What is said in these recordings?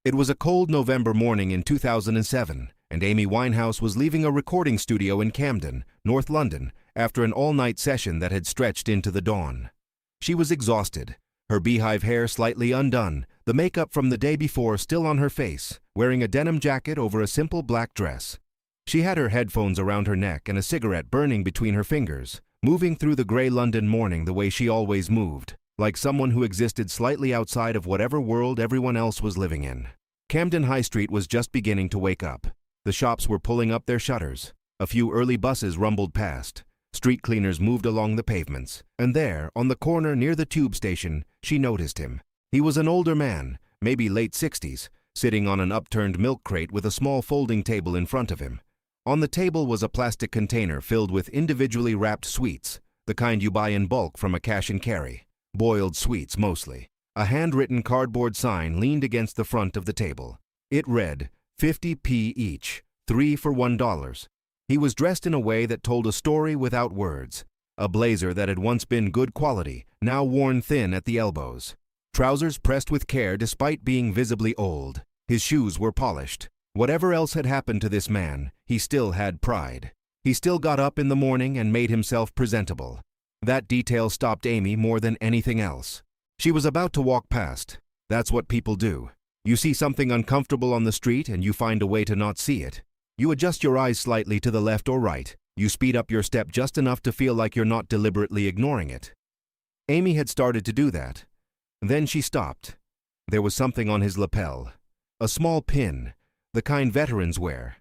It was a cold November morning in 2007, and Amy Winehouse was leaving a recording studio in Camden, North London, after an all-night session that had stretched into the dawn. She was exhausted, her beehive hair slightly undone, the makeup from the day before still on her face, wearing a denim jacket over a simple black dress. She had her headphones around her neck and a cigarette burning between her fingers, moving through the grey London morning the way she always moved, like someone who existed slightly outside of whatever world everyone else was living in. Camden High Street was just beginning to wake up. The shops were pulling up their shutters. A few early buses rumbled past. Street cleaners moved along the pavements. And there, on the corner near the tube station, she noticed him. He was an older man, maybe late 60s, sitting on an upturned milk crate with a small folding table in front of him. On the table was a plastic container filled with individually wrapped sweets, the kind you buy in bulk from a cash and carry. Boiled sweets, mostly. A handwritten cardboard sign leaned against the front of the table. It read, 50p each, 3 for $1. He was dressed in a way that told a story without words. A blazer that had once been good quality, now worn thin at the elbows. Trousers pressed with care despite being visibly old. His shoes were polished. Whatever else had happened to this man, he still had pride. He still got up in the morning and made himself presentable. That detail stopped Amy more than anything else. She was about to walk past. That's what people do. You see something uncomfortable on the street and you find a way to not see it. You adjust your eyes slightly to the left or right. You speed up your step just enough to feel like you're not deliberately ignoring it. Amy had started to do that. Then she stopped. There was something on his lapel. A small pin, the kind veterans wear.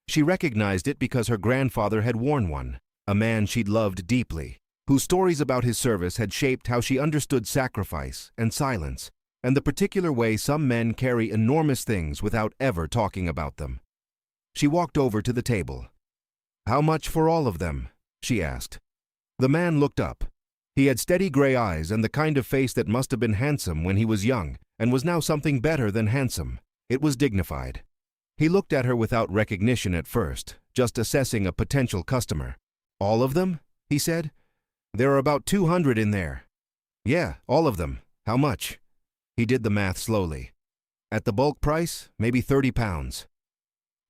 She recognized it because her grandfather had worn one, a man she'd loved deeply, whose stories about his service had shaped how she understood sacrifice and silence, and the particular way some men carry enormous things without ever talking about them. She walked over to the table. "How much for all of them?" she asked. The man looked up. He had steady gray eyes and the kind of face that must have been handsome when he was young and was now something better than handsome. It was dignified. He looked at her without recognition at first, just assessing a potential customer. "All of them?" he said. "There are about 200 in there." "Yeah, all of them. How much?" He did the math slowly. "At the bulk price, maybe £30.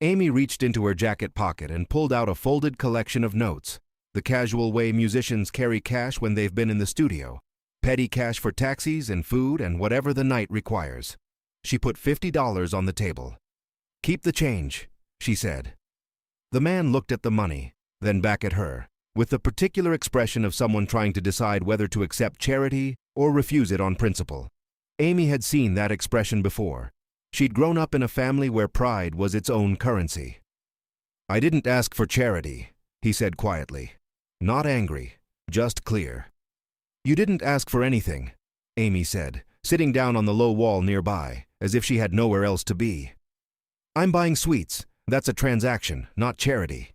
Amy reached into her jacket pocket and pulled out a folded collection of notes, the casual way musicians carry cash when they've been in the studio. Petty cash for taxis and food and whatever the night requires. She put $50 on the table. "Keep the change," she said. The man looked at the money, then back at her, with the particular expression of someone trying to decide whether to accept charity or refuse it on principle. Amy had seen that expression before. She'd grown up in a family where pride was its own currency. "I didn't ask for charity," he said quietly. Not angry, just clear. "You didn't ask for anything," Amy said, sitting down on the low wall nearby, as if she had nowhere else to be. "I'm buying sweets. That's a transaction, not charity."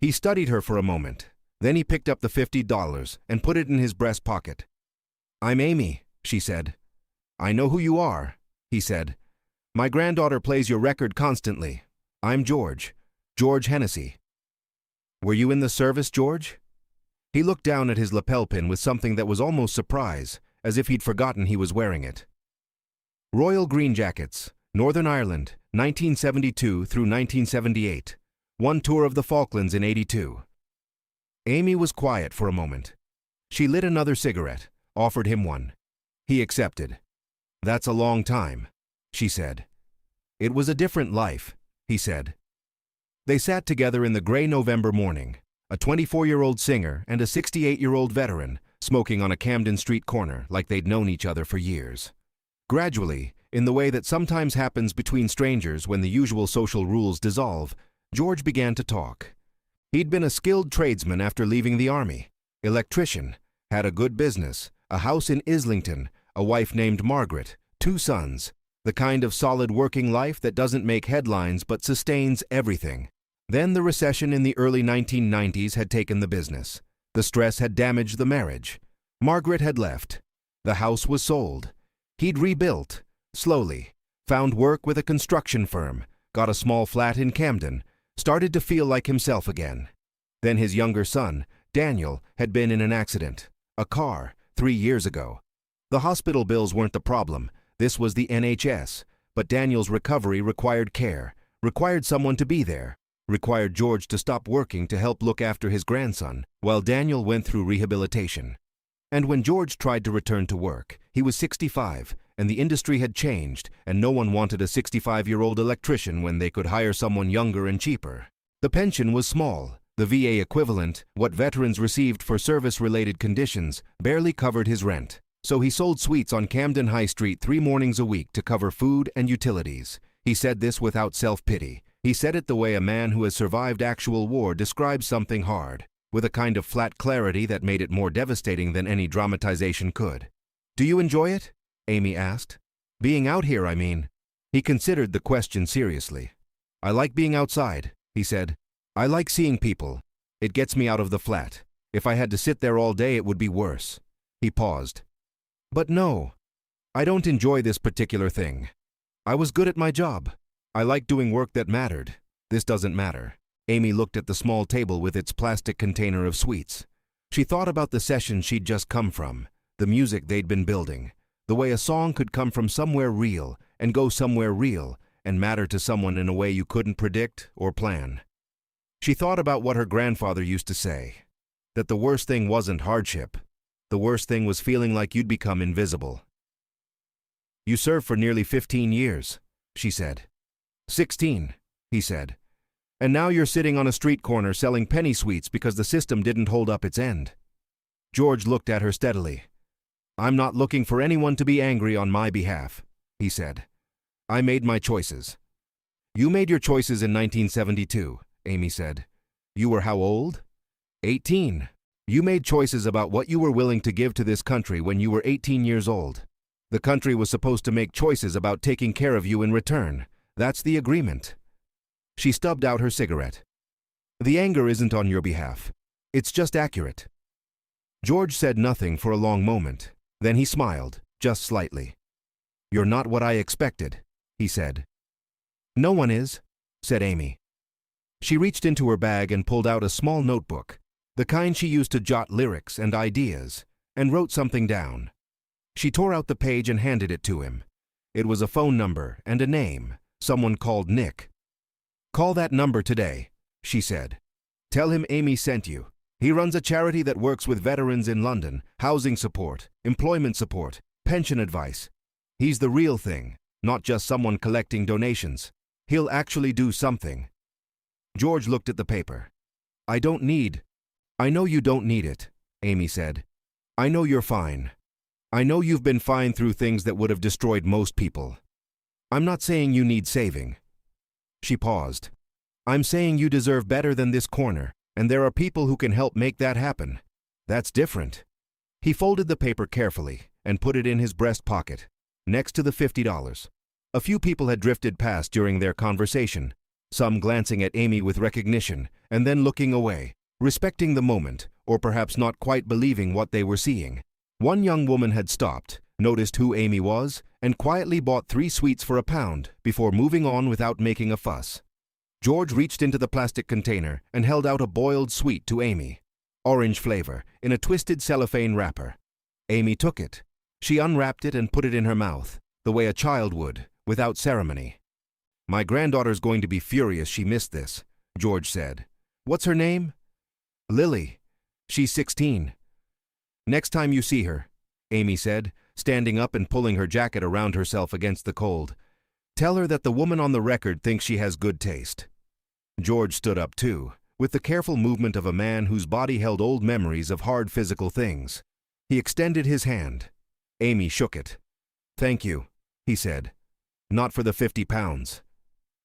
He studied her for a moment. Then he picked up the $50 and put it in his breast pocket. "I'm Amy," she said. "I know who you are," he said. "My granddaughter plays your record constantly. I'm George Hennessy." "Were you in the service, George?" He looked down at his lapel pin with something that was almost surprise, as if he'd forgotten he was wearing it. "Royal Green Jackets, Northern Ireland, 1972 through 1978. One tour of the Falklands in 82. Amy was quiet for a moment. She lit another cigarette, offered him one. He accepted. "That's a long time," she said. "It was a different life," he said. They sat together in the gray November morning, a 24-year-old singer and a 68-year-old veteran, smoking on a Camden Street corner like they'd known each other for years. Gradually, in the way that sometimes happens between strangers when the usual social rules dissolve, George began to talk. He'd been a skilled tradesman after leaving the army, electrician, had a good business, a house in Islington, a wife named Margaret, 2 sons, the kind of solid working life that doesn't make headlines but sustains everything. Then the recession in the early 1990s had taken the business. The stress had damaged the marriage. Margaret had left. The house was sold. He'd rebuilt, slowly, found work with a construction firm, got a small flat in Camden, started to feel like himself again. Then his younger son, Daniel, had been in an accident, a car, 3 years ago. The hospital bills weren't the problem. This was the NHS, but Daniel's recovery required care, required someone to be there, required George to stop working to help look after his grandson, while Daniel went through rehabilitation. And when George tried to return to work, he was 65, and the industry had changed, and no one wanted a 65-year-old electrician when they could hire someone younger and cheaper. The pension was small. The VA equivalent, what veterans received for service-related conditions, barely covered his rent. So he sold sweets on Camden High Street 3 mornings a week to cover food and utilities. He said this without self-pity. He said it the way a man who has survived actual war describes something hard, with a kind of flat clarity that made it more devastating than any dramatization could. "Do you enjoy it?" Amy asked. "Being out here, I mean." He considered the question seriously. "I like being outside," he said. "I like seeing people. It gets me out of the flat. If I had to sit there all day, it would be worse." He paused. "But no, I don't enjoy this particular thing. I was good at my job. I like doing work that mattered. This doesn't matter." Amy looked at the small table with its plastic container of sweets. She thought about the session she'd just come from, the music they'd been building, the way a song could come from somewhere real and go somewhere real and matter to someone in a way you couldn't predict or plan. She thought about what her grandfather used to say, that the worst thing wasn't hardship. The worst thing was feeling like you'd become invisible. "You served for nearly 15 years, she said. 16, he said. "And now you're sitting on a street corner selling penny sweets because the system didn't hold up its end." George looked at her steadily. "I'm not looking for anyone to be angry on my behalf," he said. "I made my choices." "You made your choices in 1972, Amy said. "You were how old?" 18. "You made choices about what you were willing to give to this country when you were 18 years old. The country was supposed to make choices about taking care of you in return. That's the agreement." She stubbed out her cigarette. "The anger isn't on your behalf. It's just accurate." George said nothing for a long moment. Then he smiled, just slightly. "You're not what I expected," he said. "No one is," said Amy. She reached into her bag and pulled out a small notebook, the kind she used to jot lyrics and ideas, and wrote something down. She tore out the page and handed it to him. It was a phone number and a name, someone called Nick. "Call that number today," she said. "Tell him Amy sent you. He runs a charity that works with veterans in London, housing support, employment support, pension advice. He's the real thing, not just someone collecting donations. He'll actually do something." George looked at the paper. "I know you don't need it," Amy said. "I know you're fine. I know you've been fine through things that would have destroyed most people. I'm not saying you need saving." She paused. "I'm saying you deserve better than this corner, and there are people who can help make that happen. That's different." He folded the paper carefully and put it in his breast pocket, next to the $50. A few people had drifted past during their conversation, some glancing at Amy with recognition and then looking away, respecting the moment, or perhaps not quite believing what they were seeing. One young woman had stopped, noticed who Amy was, and quietly bought 3 sweets for £1 before moving on without making a fuss. George reached into the plastic container and held out a boiled sweet to Amy, orange flavor, in a twisted cellophane wrapper. Amy took it. She unwrapped it and put it in her mouth, the way a child would, without ceremony. "My granddaughter's going to be furious she missed this," George said. "What's her name?" "Lily. She's 16. "Next time you see her," Amy said, standing up and pulling her jacket around herself against the cold, "tell her that the woman on the record thinks she has good taste." George stood up too, with the careful movement of a man whose body held old memories of hard physical things. He extended his hand. Amy shook it. "Thank you," he said. "Not for the £50.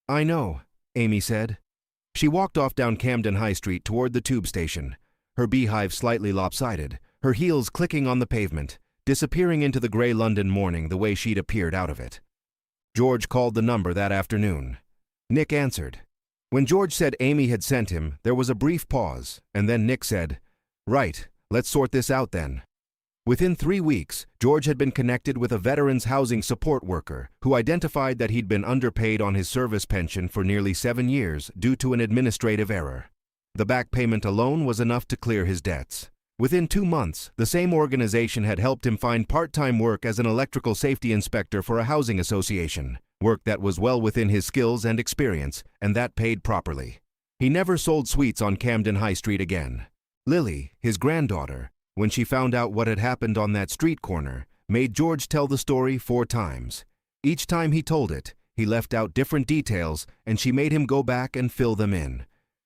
"I know," Amy said. She walked off down Camden High Street toward the tube station, her beehive slightly lopsided, her heels clicking on the pavement, disappearing into the gray London morning the way she'd appeared out of it. George called the number that afternoon. Nick answered. When George said Amy had sent him, there was a brief pause, and then Nick said, "Right, let's sort this out then." Within 3 weeks, George had been connected with a veterans housing support worker who identified that he'd been underpaid on his service pension for nearly 7 years due to an administrative error. The back payment alone was enough to clear his debts. Within 2 months, the same organization had helped him find part-time work as an electrical safety inspector for a housing association, work that was well within his skills and experience, and that paid properly. He never sold sweets on Camden High Street again. Lily, his granddaughter, when she found out what had happened on that street corner, made George tell the story 4 times. Each time he told it, he left out different details, and she made him go back and fill them in.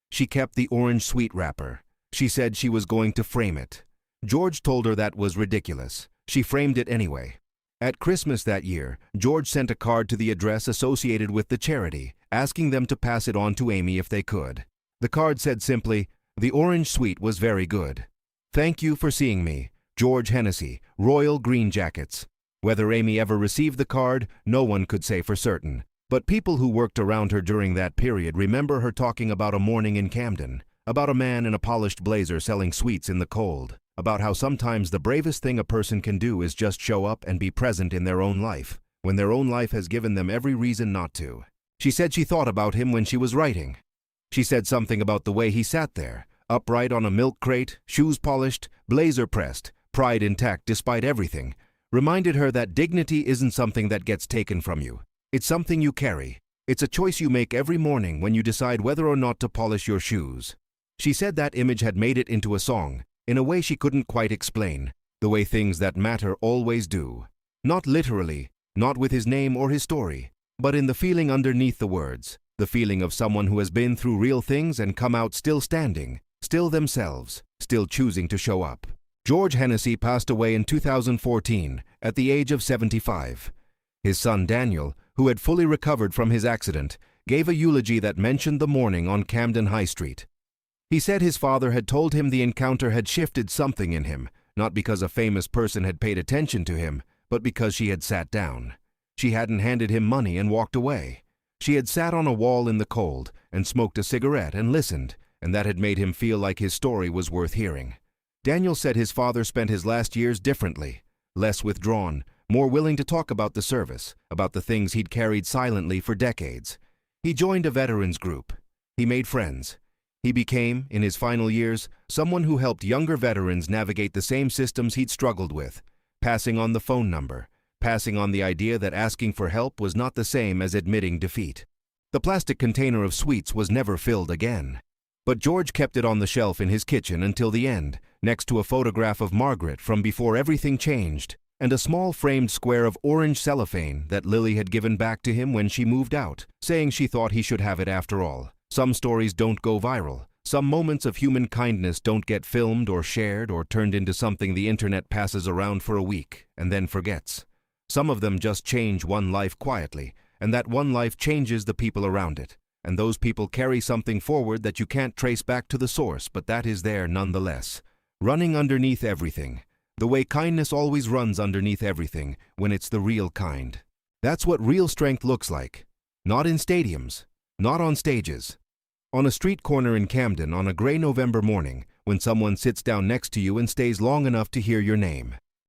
She kept the orange sweet wrapper. She said she was going to frame it. George told her that was ridiculous. She framed it anyway. At Christmas that year, George sent a card to the address associated with the charity, asking them to pass it on to Amy if they could. The card said simply, "The orange sweet was very good. Thank you for seeing me. George Hennessy, Royal Green Jackets." Whether Amy ever received the card, no one could say for certain. But people who worked around her during that period remember her talking about a morning in Camden, about a man in a polished blazer selling sweets in the cold, about how sometimes the bravest thing a person can do is just show up and be present in their own life, when their own life has given them every reason not to. She said she thought about him when she was writing. She said something about the way he sat there, upright on a milk crate, shoes polished, blazer pressed, pride intact despite everything, reminded her that dignity isn't something that gets taken from you. It's something you carry. It's a choice you make every morning when you decide whether or not to polish your shoes. She said that image had made it into a song, in a way she couldn't quite explain, the way things that matter always do. Not literally, not with his name or his story, but in the feeling underneath the words, the feeling of someone who has been through real things and come out still standing, still themselves, still choosing to show up. George Hennessy passed away in 2014 at the age of 75. His son Daniel, who had fully recovered from his accident, gave a eulogy that mentioned the morning on Camden High Street. He said his father had told him the encounter had shifted something in him, not because a famous person had paid attention to him, but because she had sat down. She hadn't handed him money and walked away. She had sat on a wall in the cold and smoked a cigarette and listened, and that had made him feel like his story was worth hearing. Daniel said his father spent his last years differently, less withdrawn, more willing to talk about the service, about the things he'd carried silently for decades. He joined a veterans group. He made friends. He became, in his final years, someone who helped younger veterans navigate the same systems he'd struggled with, passing on the phone number, passing on the idea that asking for help was not the same as admitting defeat. The plastic container of sweets was never filled again. But George kept it on the shelf in his kitchen until the end, next to a photograph of Margaret from before everything changed, and a small framed square of orange cellophane that Lily had given back to him when she moved out, saying she thought he should have it after all. Some stories don't go viral. Some moments of human kindness don't get filmed or shared or turned into something the internet passes around for a week and then forgets. Some of them just change one life quietly, and that one life changes the people around it. And those people carry something forward that you can't trace back to the source, but that is there nonetheless. Running underneath everything. The way kindness always runs underneath everything when it's the real kind. That's what real strength looks like. Not in stadiums. Not on stages. On a street corner in Camden on a gray November morning when someone sits down next to you and stays long enough to hear your name.